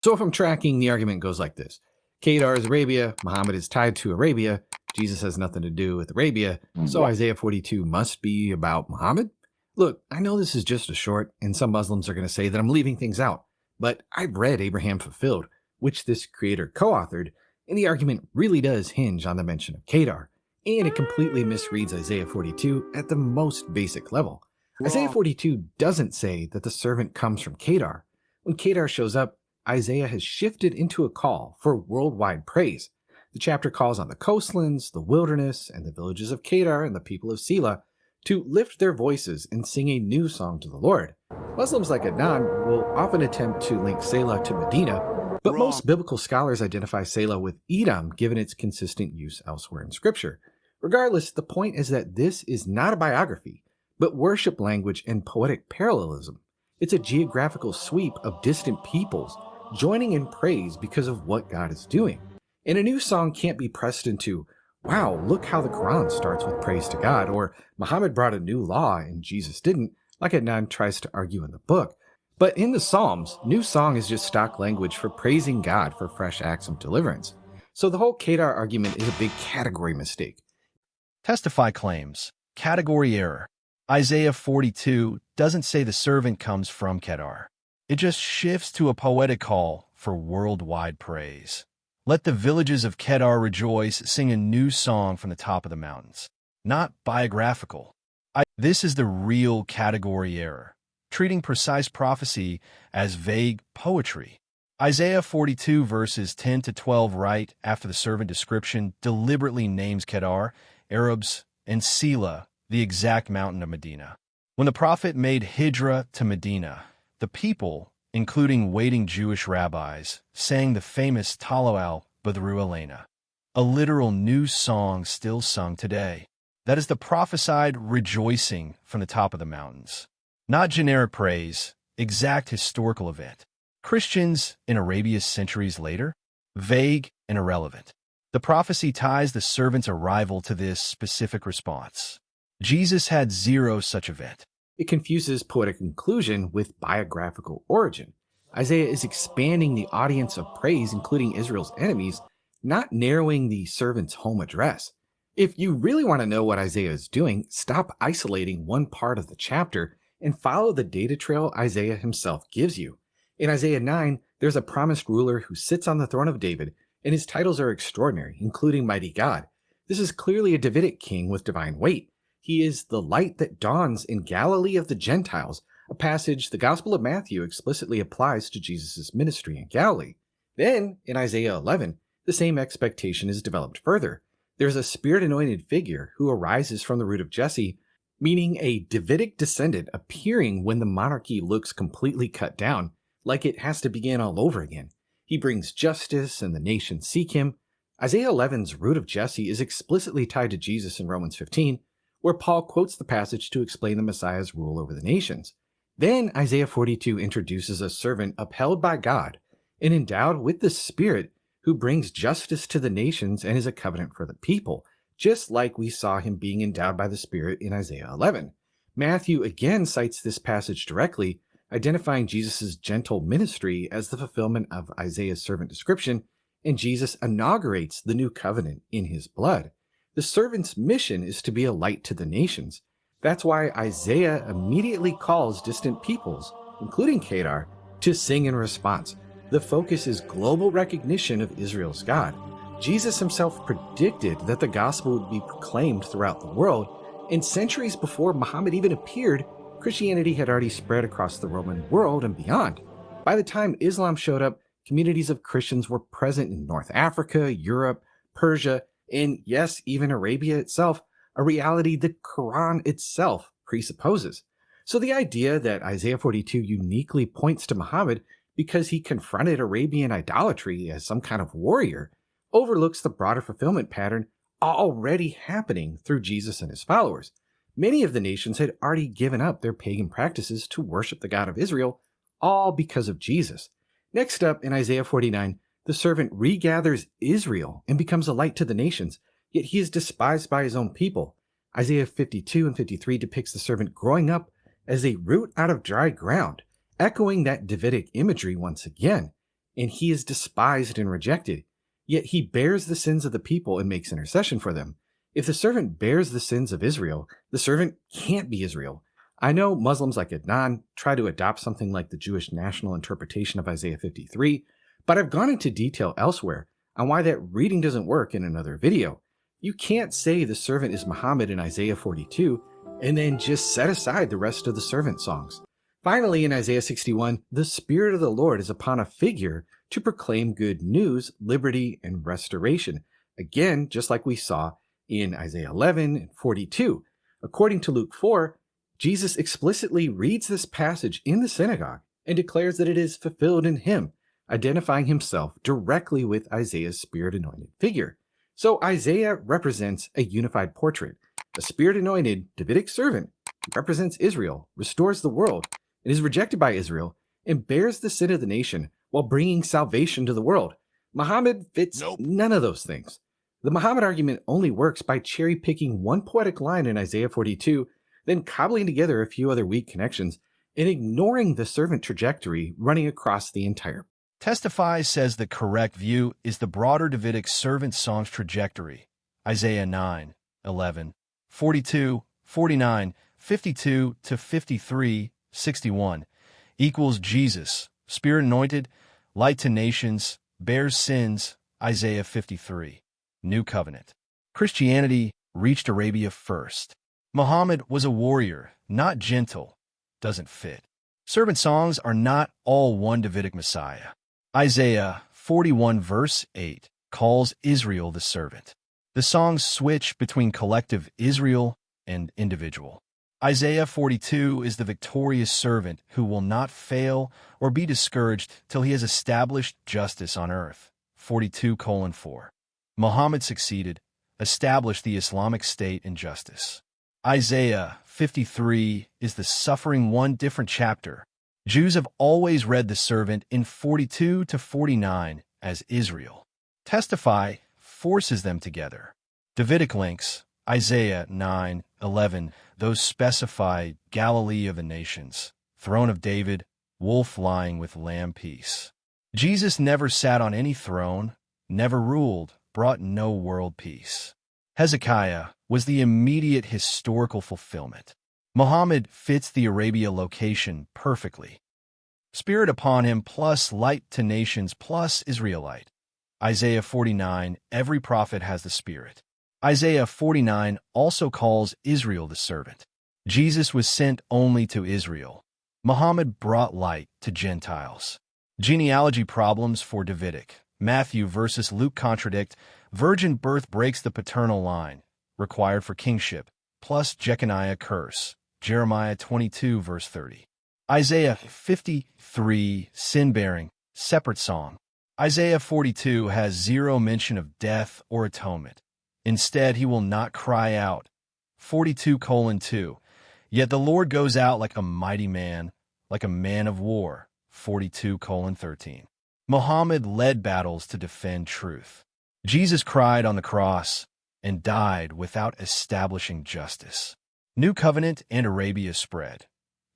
So if I'm tracking, the argument goes like this. Kedar is Arabia, Muhammad is tied to Arabia, Jesus has nothing to do with Arabia, so Isaiah 42 must be about Muhammad? Look, I know this is just a short, and some Muslims are going to say that I'm leaving things out, but I've read Abraham Fulfilled, which this creator co-authored, and the argument really does hinge on the mention of Kedar, and it completely misreads Isaiah 42 at the most basic level. Isaiah 42 doesn't say that the servant comes from Kedar. When Kedar shows up, Isaiah has shifted into a call for worldwide praise. The chapter calls on the coastlands, the wilderness, and the villages of Kedar and the people of Selah to lift their voices and sing a new song to the Lord. Muslims like Adnan will often attempt to link Selah to Medina, but most biblical scholars identify Selah with Edom given its consistent use elsewhere in Scripture. Regardless, the point is that this is not a biography, but worship language and poetic parallelism. It's a geographical sweep of distant peoples joining in praise because of what God is doing. And a new song can't be pressed into, wow, look how the Quran starts with praise to God, or Muhammad brought a new law and Jesus didn't, like Adnan tries to argue in the book. But in the Psalms, new song is just stock language for praising God for fresh acts of deliverance. So the whole Kedar argument is a big category mistake. Testify claims. Category error. Isaiah 42 doesn't say the servant comes from Kedar. It just shifts to a poetic call for worldwide praise. Let the villages of Kedar rejoice, sing a new song from the top of the mountains. Not biographical. This is the real category error, treating precise prophecy as vague poetry. Isaiah 42 verses 10 to 12 right after the servant description deliberately names Kedar, Arabs, and Selah, the exact mountain of Medina. When the prophet made Hijrah to Medina, the people, including waiting Jewish rabbis, sang the famous Talo al-Badru Elena, a literal new song still sung today. That is the prophesied rejoicing from the top of the mountains. Not generic praise, exact historical event. Christians in Arabia centuries later? Vague and irrelevant. The prophecy ties the servant's arrival to this specific response. Jesus had zero such event. It confuses poetic inclusion with biographical origin. Isaiah is expanding the audience of praise, including Israel's enemies, not narrowing the servant's home address. If you really want to know what Isaiah is doing, stop isolating one part of the chapter and follow the data trail Isaiah himself gives you. In Isaiah 9, there's a promised ruler who sits on the throne of David, and his titles are extraordinary, including Mighty God. This is clearly a Davidic king with divine weight. He is the light that dawns in Galilee of the Gentiles, a passage the Gospel of Matthew explicitly applies to Jesus' ministry in Galilee. Then, in Isaiah 11, the same expectation is developed further. There's a spirit-anointed figure who arises from the root of Jesse, meaning a Davidic descendant appearing when the monarchy looks completely cut down, like it has to begin all over again. He brings justice and the nations seek him. Isaiah 11's root of Jesse is explicitly tied to Jesus in Romans 15, where Paul quotes the passage to explain the Messiah's rule over the nations. Then Isaiah 42 introduces a servant upheld by God and endowed with the Spirit who brings justice to the nations and is a covenant for the people, just like we saw him being endowed by the Spirit in Isaiah 11. Matthew again cites this passage directly, identifying Jesus' gentle ministry as the fulfillment of Isaiah's servant description, and Jesus inaugurates the new covenant in his blood. The servant's mission is to be a light to the nations. That's why Isaiah immediately calls distant peoples, including Kedar, to sing in response. The focus is global recognition of Israel's God. Jesus himself predicted that the gospel would be proclaimed throughout the world, and centuries before Muhammad even appeared, Christianity had already spread across the Roman world and beyond. By the time Islam showed up, communities of Christians were present in North Africa, Europe, Persia, and yes, even Arabia itself, a reality the Quran itself presupposes. So the idea that Isaiah 42 uniquely points to Muhammad because he confronted Arabian idolatry as some kind of warrior overlooks the broader fulfillment pattern already happening through Jesus and his followers. Many of the nations had already given up their pagan practices to worship the God of Israel, all because of Jesus. Next up, in Isaiah 49, the servant regathers Israel and becomes a light to the nations, yet he is despised by his own people. Isaiah 52 and 53 depicts the servant growing up as a root out of dry ground, echoing that Davidic imagery once again. and he is despised and rejected. Yet he bears the sins of the people and makes intercession for them. If the servant bears the sins of Israel, the servant can't be Israel. I know Muslims like Adnan try to adopt something like the Jewish national interpretation of Isaiah 53, but I've gone into detail elsewhere on why that reading doesn't work in another video. You can't say the servant is Muhammad in Isaiah 42 and then just set aside the rest of the servant songs. Finally, in Isaiah 61, the Spirit of the Lord is upon a figure to proclaim good news, liberty, and restoration. Again, just like we saw in Isaiah 11 and 42. According to Luke 4, Jesus explicitly reads this passage in the synagogue and declares that it is fulfilled in him, identifying himself directly with Isaiah's spirit-anointed figure. So Isaiah represents a unified portrait. A spirit-anointed Davidic servant represents Israel, restores the world, and is rejected by Israel, and bears the sin of the nation while bringing salvation to the world. Muhammad fits none of those things. The Muhammad argument only works by cherry-picking one poetic line in Isaiah 42, then cobbling together a few other weak connections, and ignoring the servant trajectory running across the entire. Testify says the correct view is the broader Davidic servant song's trajectory. Isaiah 9, 11, 42, 49, 52 to 53, 61 equals Jesus, Spirit anointed, light to nations, bears sins, Isaiah 53. New Covenant. Christianity reached Arabia first. Muhammad was a warrior, not gentle. Doesn't fit. Servant songs are not all one Davidic Messiah. Isaiah 41 verse 8 calls Israel the servant. The songs switch between collective Israel and individual. Isaiah 42 is the victorious servant who will not fail or be discouraged till he has established justice on earth. 42:4. Muhammad succeeded, established the Islamic State in justice. Isaiah 53 is the suffering one different chapter. Jews have always read the servant in 42 to 49 as Israel. Testify forces them together. Davidic links, Isaiah 9, 11, those specify Galilee of the nations, throne of David, wolf lying with lamb peace. Jesus never sat on any throne, never ruled, brought no world peace. Hezekiah was the immediate historical fulfillment. Muhammad fits the Arabia location perfectly. Spirit upon him plus light to nations plus Israelite. Isaiah 49, every prophet has the Spirit. Isaiah 49 also calls Israel the servant. Jesus was sent only to Israel. Muhammad brought light to Gentiles. Genealogy problems for Davidic. Matthew versus Luke contradict. Virgin birth breaks the paternal line, required for kingship, plus Jeconiah curse. Jeremiah 22 verse 30. Isaiah 53, sin-bearing, separate song. Isaiah 42 has zero mention of death or atonement. Instead, he will not cry out. 42:2. Yet the Lord goes out like a mighty man, like a man of war. 42:13. Muhammad led battles to defend truth. Jesus cried on the cross and died without establishing justice. New Covenant and Arabia spread.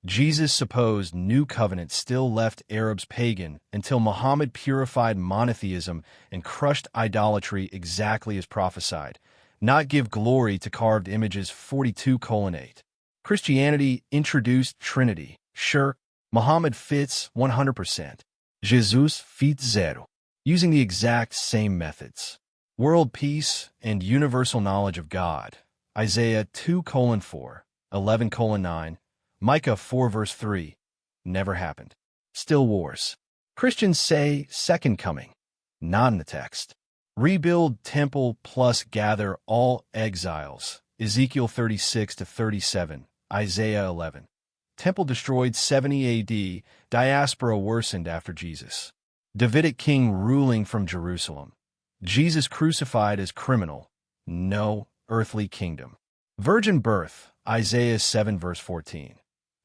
Jesus' supposed New Covenant still left Arabs pagan until Muhammad purified monotheism and crushed idolatry exactly as prophesied, not give glory to carved images. 42:8. Christianity introduced Trinity. Sure, Muhammad fits 100%. Jesus fit zero. Using the exact same methods. World peace and universal knowledge of God. Isaiah 2:4, 11:9, Micah 4 verse 3. Never happened. Still wars. Christians say second coming. Not in the text. Rebuild temple plus gather all exiles. Ezekiel 36-37. Isaiah 11. Temple destroyed 70 AD. Diaspora worsened after Jesus. Davidic king ruling from Jerusalem. Jesus crucified as criminal. No earthly kingdom. Virgin birth. Isaiah 7 verse 14.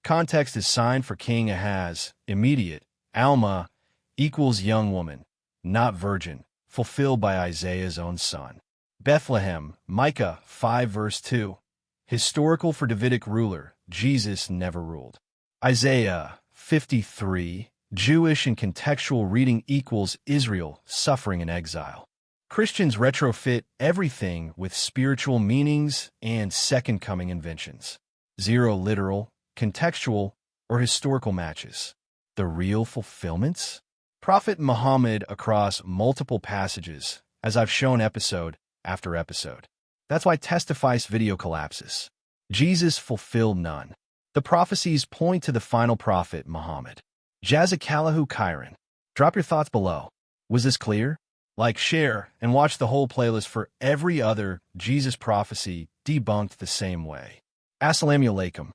Context is sign for King Ahaz. Immediate. Alma equals young woman, not virgin, fulfilled by Isaiah's own son. Bethlehem. Micah 5 verse 2. Historical for Davidic ruler. Jesus never ruled. Isaiah 53, Jewish and contextual reading equals Israel suffering in exile. Christians retrofit everything with spiritual meanings and second coming inventions. Zero literal, contextual, or historical matches. The real fulfillments? Prophet Muhammad across multiple passages, as I've shown episode after episode. That's why Testify's video collapses. Jesus fulfilled none. The prophecies point to the final prophet, Muhammad. Jazakalahu Kyron. Drop your thoughts below. Was this clear? Like, share, and watch the whole playlist for every other Jesus prophecy debunked the same way. Assalamu alaikum.